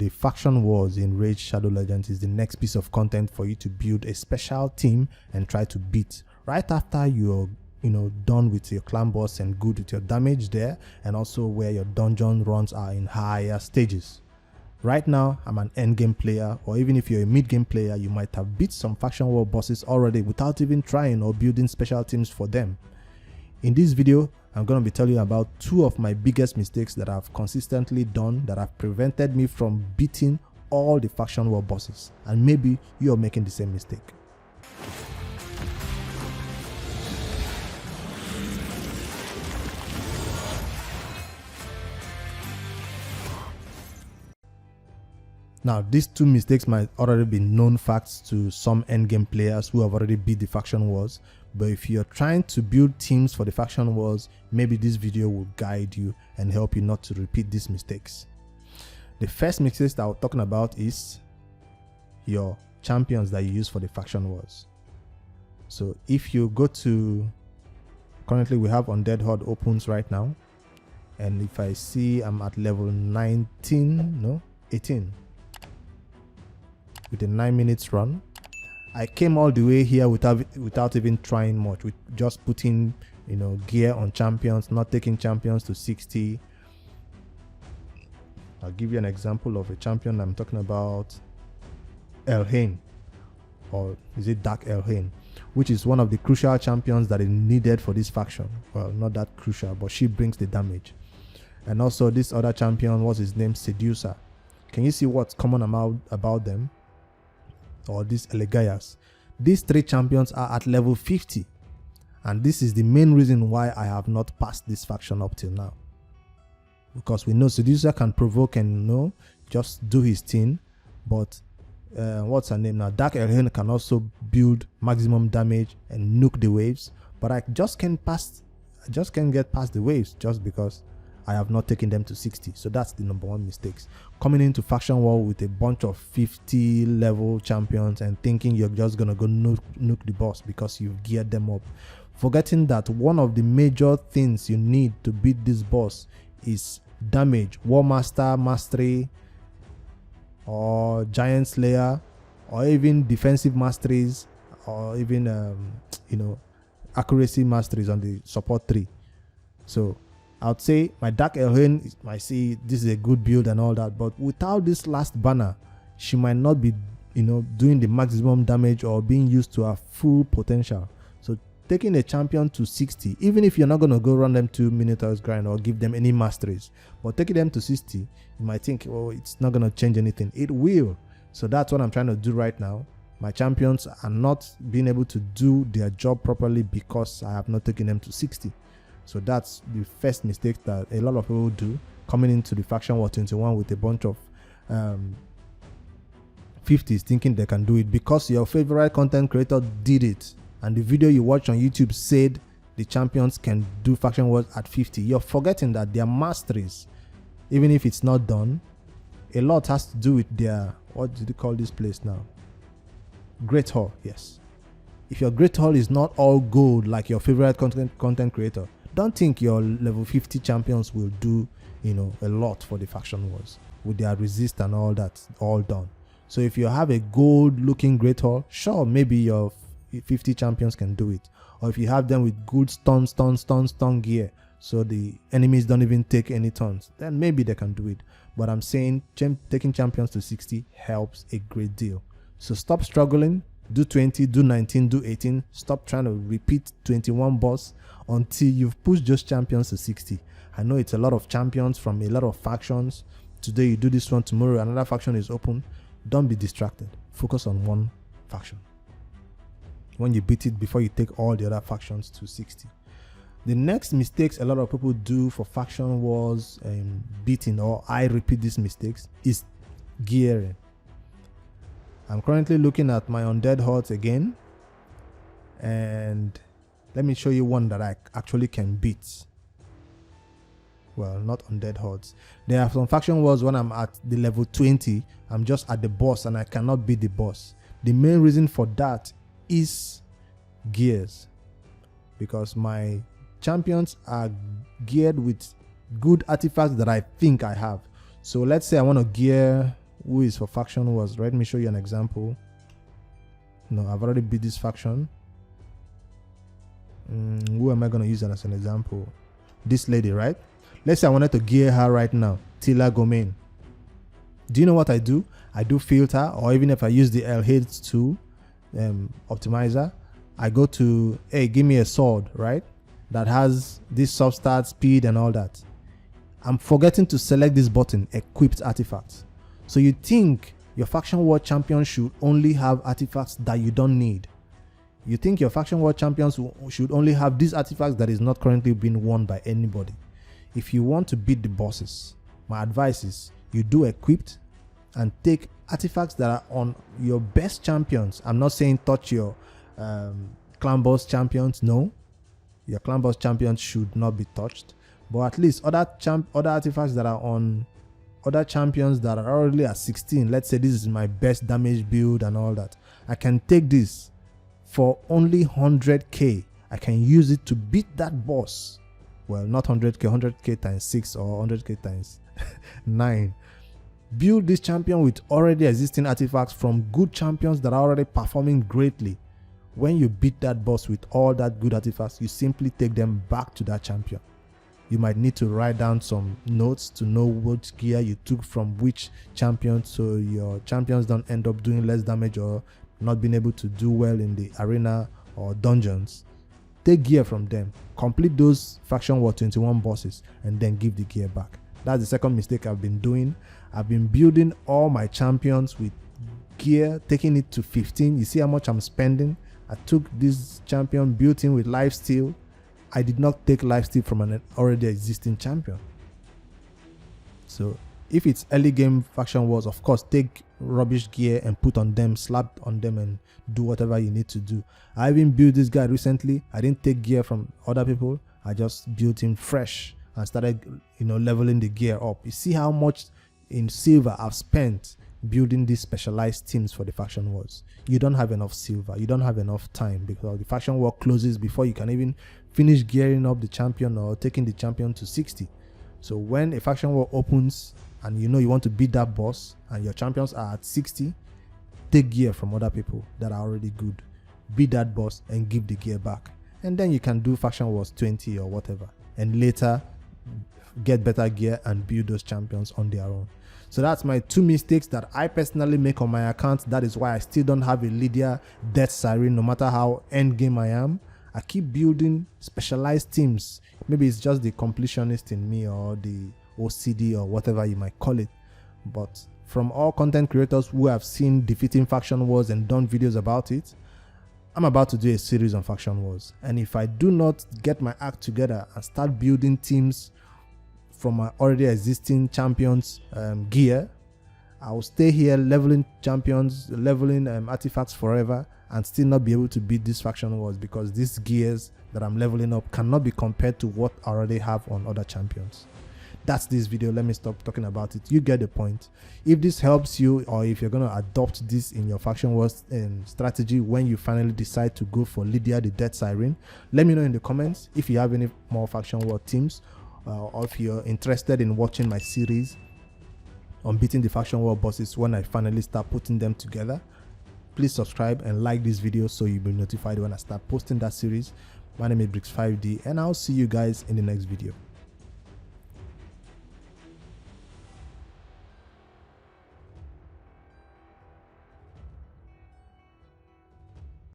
the faction wars in Rage Shadow Legends is the next piece of content for you to build a special team and try to beat. Right after you're done with your clan boss and good with your damage there, and also where your dungeon runs are in higher stages. Right now, I'm an endgame player, or even if you're a mid-game player, you might have beat some faction war bosses already without even trying or building special teams for them. In this video, I'm going to be telling you about 2 of my biggest mistakes that I've consistently done that have prevented me from beating all the faction war bosses, and maybe you're making the same mistake. Now, these 2 mistakes might already be known facts to some endgame players who have already beat the faction wars, but if you're trying to build teams for the faction wars, maybe this video will guide you and help you not to repeat these mistakes. The first mistake that I'm talking about is your champions that you use for the faction wars. So if you go to, currently we have Undead Horde opens right now, and if I see I'm at level 18 with a 9 minutes run. I came all the way here without even trying much, with just putting gear on champions, not taking champions to 60. I'll give you an example of a champion I'm talking about, Elhain, or is it Dark Elhain, which is one of the crucial champions that is needed for this faction. Well, not that crucial, but she brings the damage. And also this other champion, what's his name, Seducer. Can you see what's common about them? Or these Elegaias. These 3 champions are at level 50, and this is the main reason why I have not passed this faction up till now, because we know Seducer can provoke and just do his thing, but what's her name now, Dark Elhain, can also build maximum damage and nuke the waves, but I just can't get past the waves just because I have not taken them to 60. So that's the number 1 mistakes. Coming into faction war with a bunch of 50 level champions and thinking you're just gonna go nuke the boss because you've geared them up, forgetting that one of the major things you need to beat this boss is damage, War Master Mastery, or Giant Slayer, or even defensive masteries, or even accuracy masteries on the support 3. So I would say my Dark Elhain might see this is a good build and all that, but without this last banner, she might not be doing the maximum damage or being used to her full potential. So taking a champion to 60, even if you're not going to go run them 2 Minotaurs grind or give them any masteries, but taking them to 60, you might think, oh, it's not going to change anything. It will. So that's what I'm trying to do right now. My champions are not being able to do their job properly because I have not taken them to 60. So that's the first mistake that a lot of people do, coming into the faction war 21 with a bunch of 50s thinking they can do it because your favorite content creator did it, and the video you watch on YouTube said the champions can do faction wars at 50. You're forgetting that their masteries, even if it's not done, a lot has to do with their, what do they call this place now? Great Hall. Yes. If your Great Hall is not all gold like your favorite content creator, don't think your level 50 champions will do a lot for the faction wars with their resist and all that all done. So if you have a gold looking Great Hall, sure, maybe your 50 champions can do it. Or if you have them with good stun gear, so the enemies don't even take any turns, then maybe they can do it. But I'm saying taking champions to 60 helps a great deal. So stop struggling. Do 20, do 19, do 18. Stop trying to repeat 21 boss until you've pushed those champions to 60. I know it's a lot of champions from a lot of factions. Today you do this one, tomorrow another faction is open. Don't be distracted. Focus on one faction. When you beat it, before you take all the other factions to 60. The next mistakes a lot of people do for faction wars and beating, or I repeat these mistakes, is gearing. I'm currently looking at my Undead Hordes again, and let me show you one that I actually can beat. Well, not Undead Hordes. There are some faction wars when I'm at the level 20, I'm just at the boss and I cannot beat the boss. The main reason for that is gears, because my champions are geared with good artifacts that I think I have. So let's say I want to gear who is for faction wars. Let me show you an example. No, I've already beat this faction. Who am I going to use as an example? This lady, right? Let's say I wanted to gear her right now, Tila Gomain. Do you know what I do? I do filter, or even if I use the L-Hades tool, optimizer, I go to, hey, give me a sword, right? That has this substart, speed, and all that. I'm forgetting to select this button, equipped artifacts. So you think your faction war champion should only have artifacts that you don't need. You think your faction war champions should only have these artifacts that is not currently being worn by anybody. If you want to beat the bosses, my advice is you do equipped and take artifacts that are on your best champions. I'm not saying touch your clan boss champions. No, your clan boss champions should not be touched. But at least other artifacts that are on other champions that are already at 16. Let's say this is my best damage build and all that. I can take this for only 100k. I can use it to beat that boss. Well, not 100k, 100k times 6 or 100k times 9. Build this champion with already existing artifacts from good champions that are already performing greatly. When you beat that boss with all that good artifacts, you simply take them back to that champion. You might need to write down some notes to know what gear you took from which champion, so your champions don't end up doing less damage or not being able to do well in the arena or dungeons. Take gear from them, complete those faction war 21 bosses, and then give the gear back. That's the second mistake I've been doing. I've been building all my champions with gear, taking it to 15. You see how much I'm spending? I took this champion, built him with lifesteal. I did not take lifesteal from an already existing champion. So if it's early game faction wars, of course, take rubbish gear and put on them, slap on them, and do whatever you need to do. I even built this guy recently. I didn't take gear from other people. I just built him fresh and started, leveling the gear up. You see how much in silver I've spent building these specialized teams for the faction wars. You don't have enough silver. You don't have enough time because the faction war closes before you can even finish gearing up the champion or taking the champion to 60. So when a faction war opens and you want to beat that boss and your champions are at 60, take gear from other people that are already good. Beat that boss and give the gear back. And then you can do faction wars 20 or whatever. And later get better gear and build those champions on their own. So that's my 2 mistakes that I personally make on my account. That is why I still don't have a Lydia Death Siren, no matter how end game I am. I keep building specialized teams. Maybe it's just the completionist in me or the OCD or whatever you might call it. But from all content creators who have seen defeating faction wars and done videos about it, I'm about to do a series on faction wars. And if I do not get my act together and start building teams from my already existing champions gear, I will stay here leveling champions, leveling artifacts forever, and still not be able to beat these faction wars because these gears that I'm leveling up cannot be compared to what I already have on other champions. That's this video. Let me stop talking about it. You get the point. If this helps you, or if you're going to adopt this in your faction wars strategy when you finally decide to go for Lydia the Death Siren, let me know in the comments. If you have any more faction war teams, or if you're interested in watching my series on beating the faction war bosses when I finally start putting them together, please subscribe and like this video so you'll be notified when I start posting that series. My name is Brix5D, and I'll see you guys in the next video.